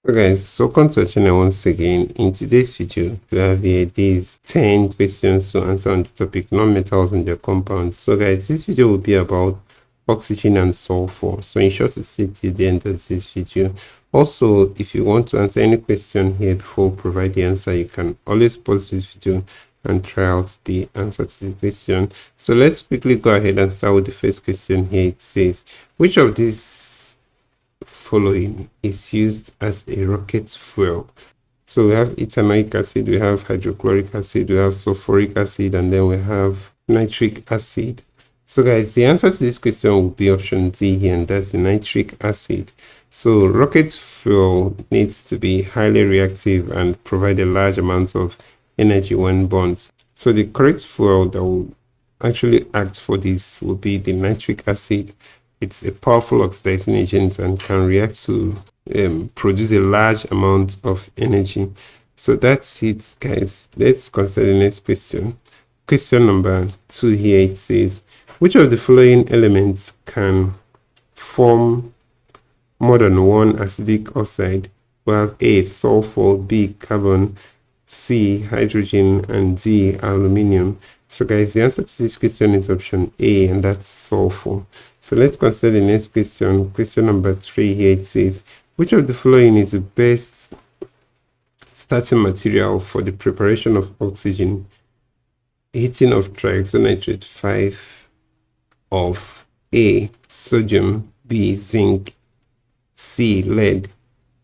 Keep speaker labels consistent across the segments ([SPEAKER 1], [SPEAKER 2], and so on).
[SPEAKER 1] So guys, welcome to our channel once again. In today's video, we have here these 10 questions to answer on the topic non-metals and their compounds. So guys, this video will be about oxygen and sulfur. So ensure to stay till the end of this video. Also, if you want to answer any question here before we provide the answer, you can always pause this video and try out the answer to the question. So let's quickly go ahead and start with the first question here. It says, which of these following is used as a rocket fuel? So we have ethanoic acid, we have hydrochloric acid, we have sulfuric acid, and then we have nitric acid. So guys, the answer to this question will be option D here, and that's the nitric acid. So rocket fuel needs to be highly reactive and provide a large amount of energy when burned. So the correct fuel that will actually act for this will be the nitric acid. It's a powerful oxidizing agent and can react to produce a large amount of energy. So that's it, guys. Let's consider the next question. Question number 2 here, it says, which of the following elements can form more than one acidic oxide? We have A, sulfur, B, carbon, C, hydrogen, and D, aluminium. So guys, the answer to this question is option A, and that's sulfur. So let's consider the next question. Question number 3 here, it says, which of the following is the best starting material for the preparation of oxygen? Heating of trioxynitrate 5 of A, sodium, B, zinc, C, lead,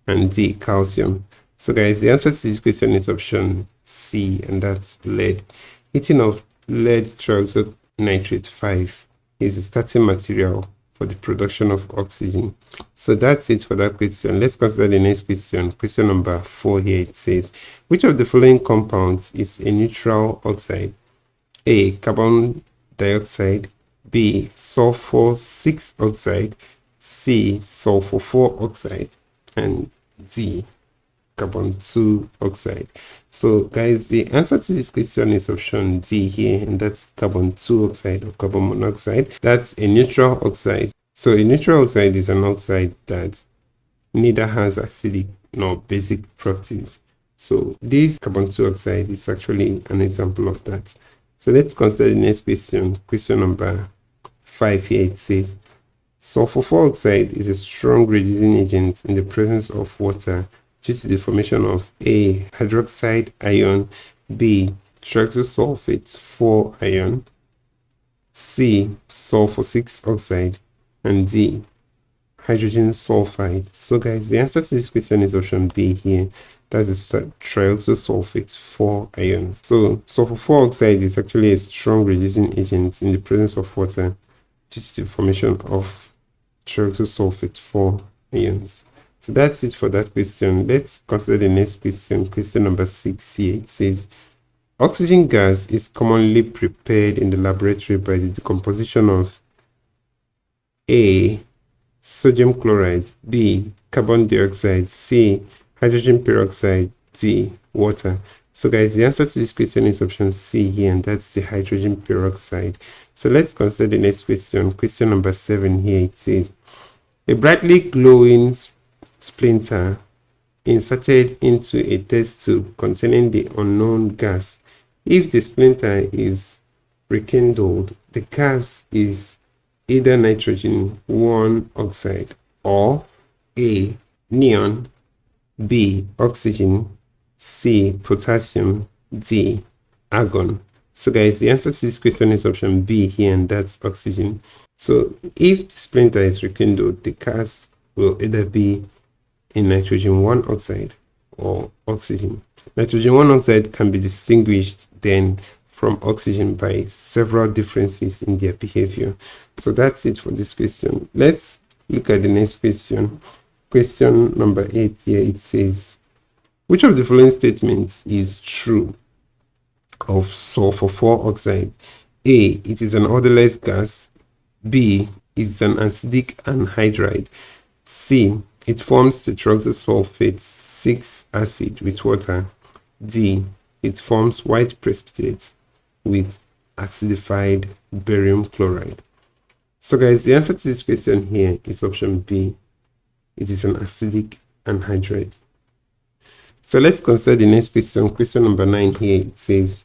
[SPEAKER 1] and D, calcium. So guys, the answer to this question is option C, and that's lead. Heating of lead trioxynitrate 5 is the starting material for the production of oxygen. So that's it for that question. Let's consider the next question. Question number 4 here, it says, which of the following compounds is a neutral oxide? A, carbon dioxide, B, sulfur 6 oxide, C, sulfur 4 oxide, and D, carbon 2 oxide. So guys, the answer to this question is option D here, and that's carbon 2 oxide or carbon monoxide. That's a neutral oxide. So a neutral oxide is an oxide that neither has acidic nor basic properties. So this carbon 2 oxide is actually an example of that. So let's consider the next question. Question number 5 here, it says, sulfur 4 oxide is a strong reducing agent in the presence of water due to the formation of A, hydroxide ion, B, trioxosulfate 4 ion, C, sulfur 6 oxide, and D, hydrogen sulfide. So guys, the answer to this question is option B here. That's the trioxosulfate 4 ions. So sulfur 4 oxide is actually a strong reducing agent in the presence of water due to the formation of trioxosulfate 4 ions. So that's it for that question. Let's consider the next question. Question number 6 here. It says, oxygen gas is commonly prepared in the laboratory by the decomposition of A, sodium chloride, B, carbon dioxide, C, hydrogen peroxide, D, water. So guys, the answer to this question is option C here, and that's the hydrogen peroxide. So let's consider the next question. Question number 7 here. It says, a brightly glowing splinter inserted into a test tube containing the unknown gas. If the splinter is rekindled, the gas is either nitrogen 1 oxide or A, neon, B, oxygen, C, potassium, D, argon. So guys, the answer to this question is option B here, and that's oxygen. So if the splinter is rekindled, the gas will either be in nitrogen 1 oxide or oxygen. Nitrogen 1 oxide can be distinguished then from oxygen by several differences in their behavior. So that's it for this question. Let's look at the next question. Question number 8 here, it says, which of the following statements is true of sulfur 4 oxide? A, it is an odorless gas. B, it's an acidic anhydride. C, it forms tetroxosulfate 6 acid with water. D, it forms white precipitates with acidified barium chloride. So guys, the answer to this question here is option B. It is an acidic anhydride. So let's consider the next question. Question number 9 here. It says,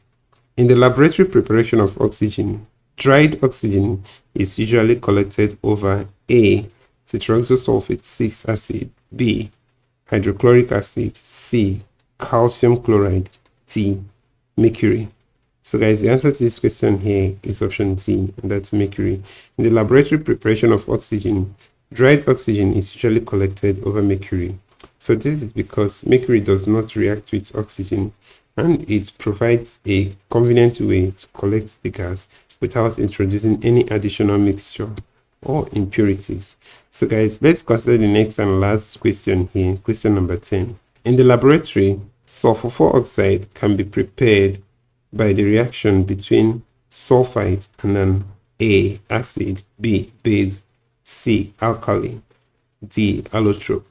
[SPEAKER 1] in the laboratory preparation of oxygen, dried oxygen is usually collected over A, tetroxosulfate 6 acid, B, hydrochloric acid, C, calcium chloride, D, mercury. So guys, the answer to this question here is option D, and that's mercury. In the laboratory preparation of oxygen, dried oxygen is usually collected over mercury. So this is because mercury does not react with oxygen, and it provides a convenient way to collect the gas without introducing any additional mixture or impurities. So guys, let's consider the next and last question here, question number 10. In the laboratory, sulfur 4 oxide can be prepared by the reaction between sulfite and an A, acid, B, base, C, alkali, D, allotrope.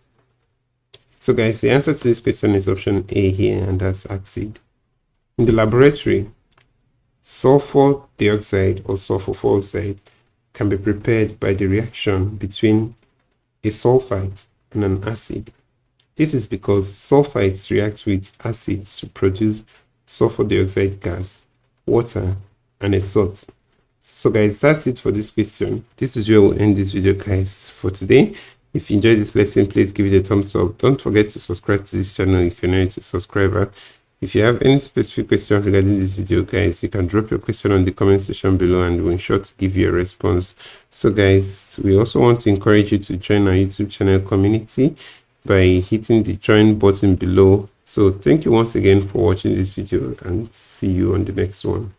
[SPEAKER 1] So guys, the answer to this question is option A here, and that's acid. In the laboratory, sulfur dioxide or sulfur 4 oxide can be prepared by the reaction between a sulfite and an acid. This is because sulfites react with acids to produce sulfur dioxide gas, water, and a salt. So guys, that's it for this question. This is where we'll end this video, guys, for today. If you enjoyed this lesson, please give it a thumbs up. Don't forget to subscribe to this channel if you're not a subscriber. If you have any specific question regarding this video, guys, you can drop your question on the comment section below and we'll ensure to give you a response. So guys, we also want to encourage you to join our YouTube channel community by hitting the join button below. So thank you once again for watching this video, and see you on the next one.